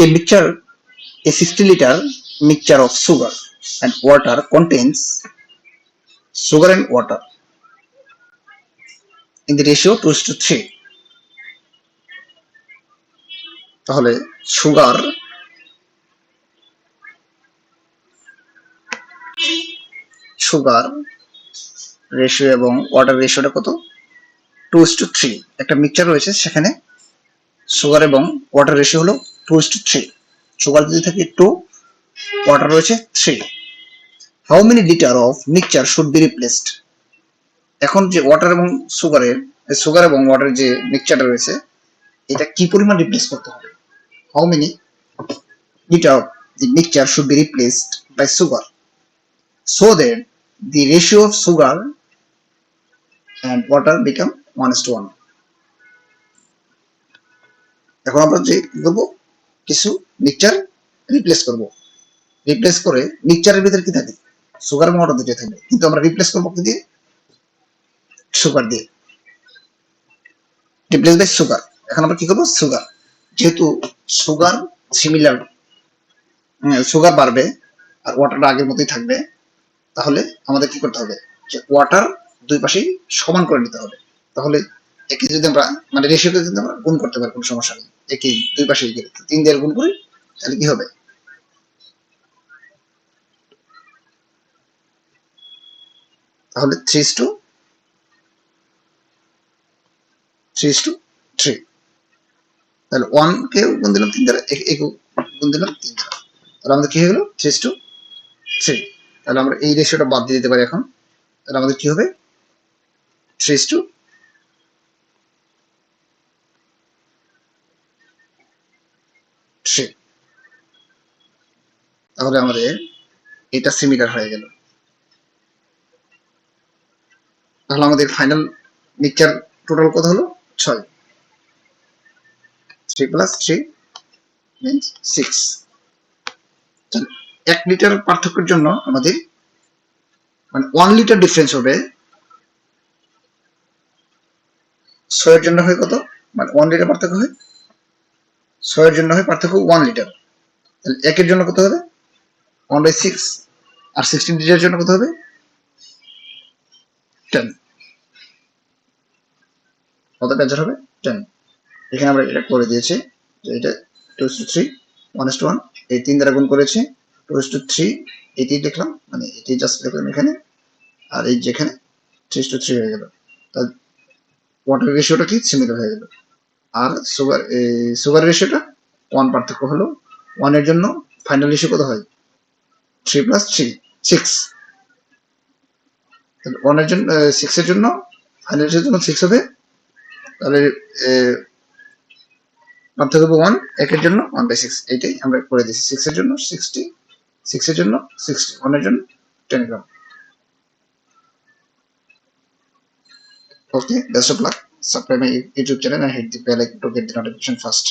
A mixture, a 60-liter mixture of sugar and water contains sugar and water in the ratio 2:3. তাহলে sugar ratio এবং water রেশিওটা কত? 2:3। একটা mixture রয়েছে, সেখানে সুগার এবং ওয়াটার রেশিও হলো 2:3। সুগার যদি থাকে 2, ওয়াটার রয়েছে 3। How many litre of mixture should be replaced? এখন যে ওয়াটার এবং সুগার এবং ওয়াটার যে মিক্সচারটা রয়েছে, এটা কি পরিমাণ রিপ্লেস করতে হবে? How many litre of the mixture should be replaced by sugar so that the ratio of sugar and water become 1:1. এখন আমরা যে কি করবো, কিছু মিক্সচার রিপ্লেস করব। রিপ্লেস করে মিক্সচারের ভিতরে কি থাকে? সুগার এবং ওয়াটার দুটোই থাকবে, কিন্তু আমরা রিপ্লেস করবো কি দিয়ে? সুগার দিয়ে। Replace by sugar. এখন আমরা কি করবো? সুগার, যেহেতু সুগার সিমিলার, সুগার বাড়বে আর ওয়াটারটা আগের মতোই থাকবে, তাহলে আমাদের কি করতে হবে? যে ওয়াটার দুই পাশেই সমান করে নিতে হবে। তাহলে একে যদি আমরা মানে রেশিওকে যদি আমরা গুণ করতে পারি, কোনো সমস্যা নেই। একে দুই পাশে 3 দিয়ে গুণ করি, তাহলে কি হবে? তাহলে 3:3। তাহলে 1 কে গুণ দিলাম 3 দ্বারা, একে গুণ দিলাম 3 দ্বারা, তাহলে আমাদের কি হয়ে গেল? 3:3। তাহলে আমরা এই রেশিওটা বাদ দিয়ে দিতে পারি এখন। তাহলে আমাদের কি হবে? 3:3। তাহলে আমাদের এটা সিমিলার হয়ে গেল। তাহলে আমাদের ফাইনাল মিক্সচার টোটাল কত হলো? 6। 3 + 3 means 6। 1 লিটার পার্থক্যের জন্য আমাদের মানে 1 লিটার ডিফারেন্স হবে। 6 এর জন্য হয় কত? মানে 1 লিটার পার্থক্য হয়, 6 এর জন্য হয় পার্থক্য 1 লিটার। তাহলে 1 এর জন্য কত হবে? 1/6। আর 16 লিটারের জন্য কত হবে? 10। কত ক্যান্সার হবে? 10। এখানে আমরা এটা করে দিয়েছি যে এটা 2:3 1:1, এই 3 দ্বারা গুণ করেছি, 2:3 এটি লিখলাম, মানে এটি জাস্ট লিখলাম এখানে, আর এই যেখানে 3:3 হয়ে গেল। তাহলে ওয়াটার রেশিওটা কি সিমিলার হয়ে গেল। আর সুগার রেশিওটা 1 পার্থক্য হলো। 1 এর জন্য ফাইনাল রেশিও কত হয়? 3 + 3 6। তাহলে 1 এর জন্য 6 এর জন্য ফাইনাল রেশিওর জন্য 6 হবে। তাহলে পার্থক্য হবে 1, 1 এর জন্য 1/6। এইটাই আমরা করে দিয়েছি। 6 এর জন্য 60, 6 এর জন্য 60, 1 এর জন্য 10 গ্রাম। Okay, best of luck. Subscribe my YouTube channel and hit the bell icon to get the notification first.